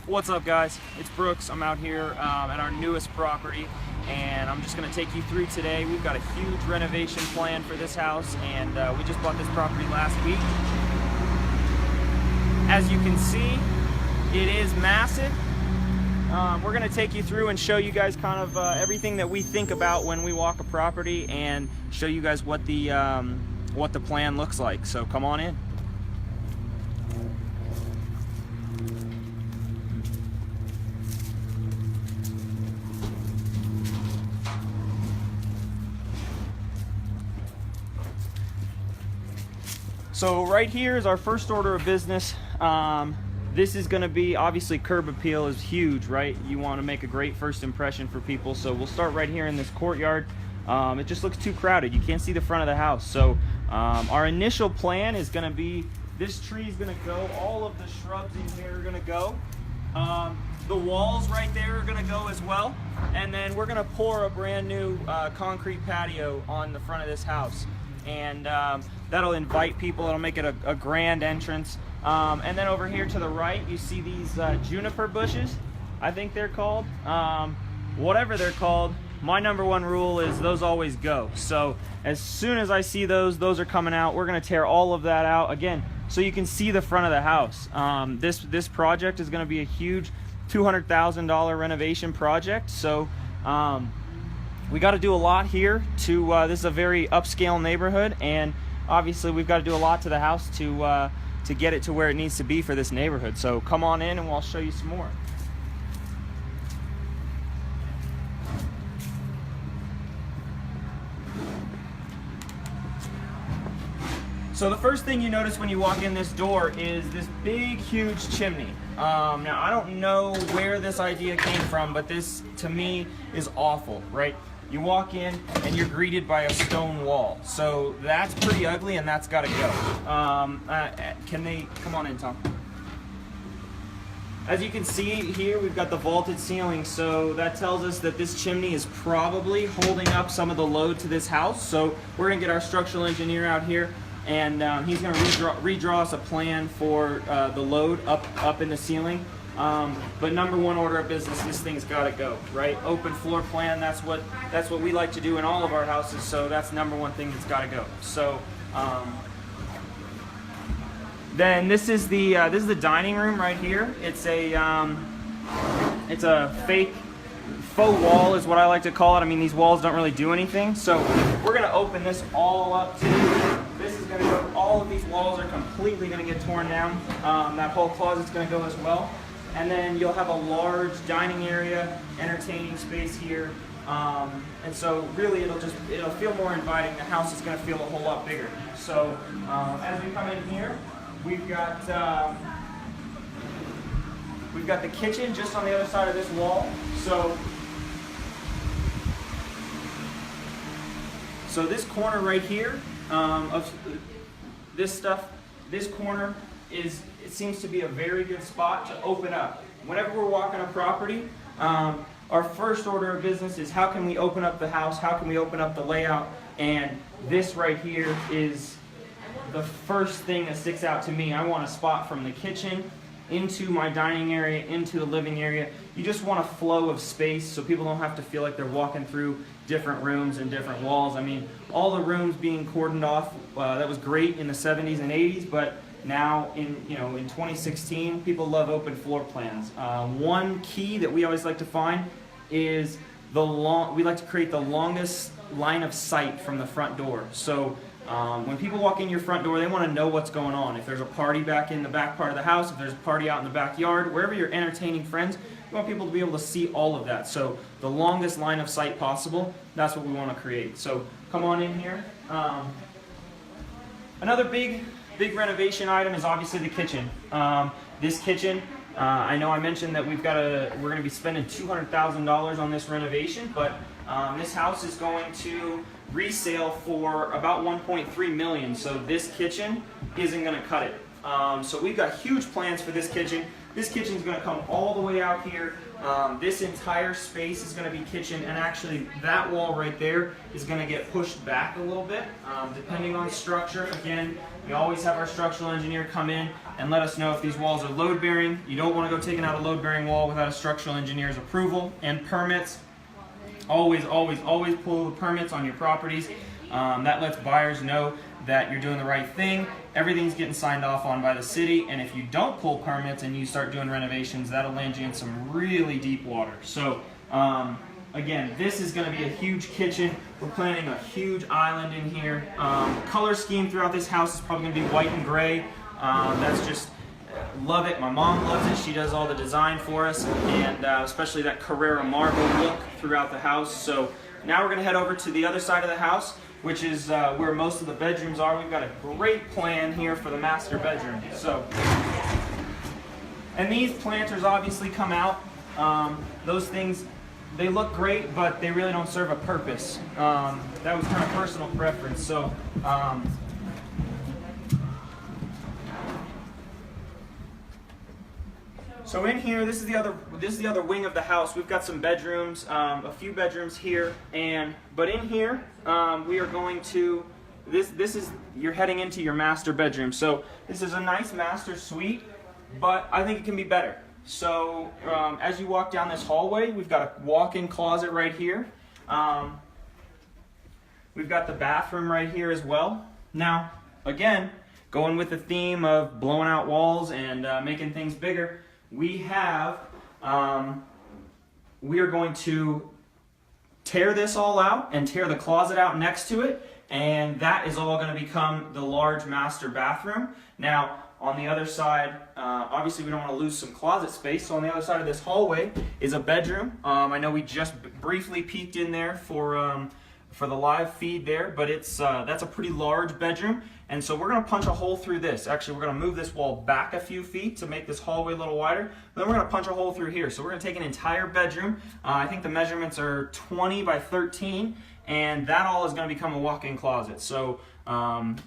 What's up, guys? It's Brooks. I'm out here at our newest property, and I'm just going to take you through today. We've got a huge renovation plan for this house, and we just bought this property last week. As you can see, it is massive. We're going to take you through and show you guys kind of everything that we think about when we walk a property, and show you guys what the plan looks like. So come on in. So right here is our first order of business. This is going to be, obviously curb appeal is huge, right? You want to make a great first impression for people. So we'll start right here in this courtyard. It just looks too crowded. You can't see the front of the house. So our initial plan is going to be, this tree is going to go, all of the shrubs in here are going to go. The walls right there are going to go as well. And then we're going to pour a brand new concrete patio on the front of this house. And that'll invite people. It'll make it a grand entrance. And then over here to the right, you see these juniper bushes, I think they're called. Whatever they're called, my number one rule is those always go. So as soon as I see those are coming out. We're going to tear all of that out again, so you can see the front of the house. This project is going to be a huge $200,000 renovation project. So we got to do a lot here to this is a very upscale neighborhood, and obviously we've got to do a lot to the house to get it to where it needs to be for this neighborhood. So come on in and I'll show you some more. So the first thing you notice when you walk in this door is this big, huge chimney. Now, I don't know where this idea came from, but this, to me, is awful, right? You walk in and you're greeted by a stone wall. So that's pretty ugly, and that's got to go. Can they come on in, Tom? As you can see here, we've got the vaulted ceiling, so that tells us that this chimney is probably holding up some of the load to this house. So we're going to get our structural engineer out here, and he's going to redraw us a plan for the load up in the ceiling. But number one order of business, this thing's got to go, right? Open floor plan, that's what we like to do in all of our houses, so that's number one thing that's got to go. So then this is the dining room right here. It's a fake faux wall is what I like to call it. I mean, these walls don't really do anything. So we're going to open this all up too. This is going to go, all of these walls are completely going to get torn down. That whole closet's going to go as well. And then you'll have a large dining area, entertaining space here. And so really it'll feel more inviting. The house is going to feel a whole lot bigger. So as we come in here, we've got the kitchen just on the other side of this wall. So this corner right here of this corner it seems to be a very good spot to open up. Whenever we're walking a property, our first order of business is how can we open up the house, how can we open up the layout, and this right here is the first thing that sticks out to me. I want a spot from the kitchen into my dining area, into the living area. You just want a flow of space so people don't have to feel like they're walking through different rooms and different walls. I mean, all the rooms being cordoned off, that was great in the 70s and 80s, but now in 2016, people love open floor plans. One key that we always like to find is we like to create the longest line of sight from the front door. So when people walk in your front door, they want to know what's going on. If there's a party back in the back part of the house, if there's a party out in the backyard, wherever you're entertaining friends, you want people to be able to see all of that. So the longest line of sight possible, that's what we want to create. So come on in here. Another big renovation item is obviously the kitchen. This kitchen, I know I mentioned that we're going to be spending $200,000 on this renovation, but this house is going to resale for about $1.3 million. So this kitchen isn't going to cut it. So we've got huge plans for this kitchen. This kitchen is going to come all the way out here. This entire space is going to be kitchen, and actually that wall right there is going to get pushed back a little bit, depending on structure. Again, we always have our structural engineer come in and let us know if these walls are load bearing. You don't want to go taking out a load bearing wall without a structural engineer's approval and permits. Always, always, always pull the permits on your properties. That lets buyers know that you're doing the right thing. Everything's getting signed off on by the city, and if you don't pull permits and you start doing renovations, that'll land you in some really deep water. So again, this is going to be a huge kitchen. We're planning a huge island in here. Color scheme throughout this house is probably going to be white and gray. That's just, love it. My mom loves it. She does all the design for us, and especially that Carrera marble look throughout the house. So now we're going to head over to the other side of the house, which is where most of the bedrooms are. We've got a great plan here for the master bedroom. So, and these planters obviously come out. Those things, they look great, but they really don't serve a purpose. That was kind of personal preference. So, so in here, this is the other wing of the house. We've got some bedrooms, a few bedrooms here, but in here we are going to. This is, you're heading into your master bedroom. So this is a nice master suite, but I think it can be better. So as you walk down this hallway, we've got a walk-in closet right here. We've got the bathroom right here as well. Now, again, going with the theme of blowing out walls and making things bigger. We are going to tear this all out and tear the closet out next to it, and that is all going to become the large master bathroom. Now, on the other side, obviously we don't want to lose some closet space, so on the other side of this hallway is a bedroom. I know we just briefly peeked in there for the live feed there, but it's that's a pretty large bedroom, and so we're going to punch a hole through this. Actually, we're going to move this wall back a few feet to make this hallway a little wider. Then we're going to punch a hole through here. So we're going to take an entire bedroom. I think the measurements are 20 by 13, and that all is going to become a walk-in closet. So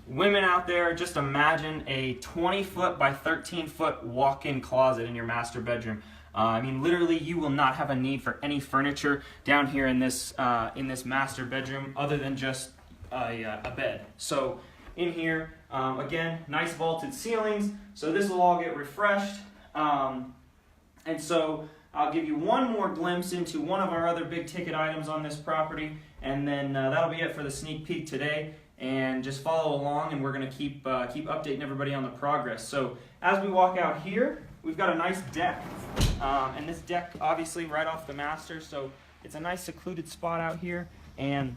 women out there, just imagine a 20-foot by 13-foot walk-in closet in your master bedroom. I mean, literally, you will not have a need for any furniture down here in this master bedroom other than just a bed. So in here, again, nice vaulted ceilings. So this will all get refreshed. And so I'll give you one more glimpse into one of our other big ticket items on this property, and then that'll be it for the sneak peek today. And just follow along, and we're going to keep updating everybody on the progress. So as we walk out here, we've got a nice deck, and this deck obviously right off the master, so it's a nice secluded spot out here, and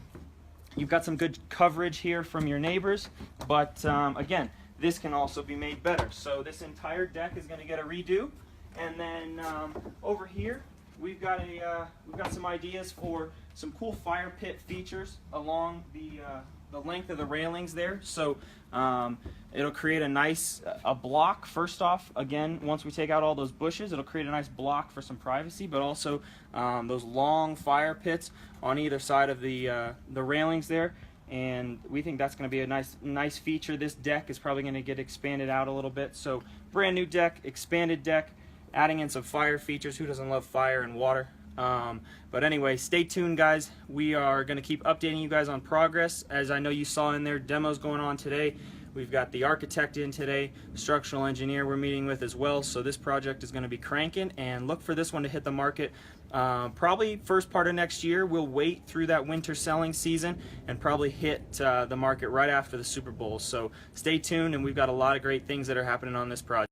you've got some good coverage here from your neighbors. But again, this can also be made better. So this entire deck is going to get a redo, and then over here we've got some ideas for some cool fire pit features along the length of the railings there. So it'll create a nice block. First off, again, once we take out all those bushes, it'll create a nice block for some privacy, but also those long fire pits on either side of the railings there. And we think that's going to be a nice feature. This deck is probably going to get expanded out a little bit. So brand new deck, expanded deck, adding in some fire features. Who doesn't love fire and water? But anyway, stay tuned, guys. We are going to keep updating you guys on progress. As I know you saw in there, demos going on today. We've got the architect in today, structural engineer we're meeting with as well. So this project is going to be cranking, and look for this one to hit the market probably first part of next year. We'll wait through that winter selling season and probably hit the market right after the Super Bowl. So stay tuned, and we've got a lot of great things that are happening on this project.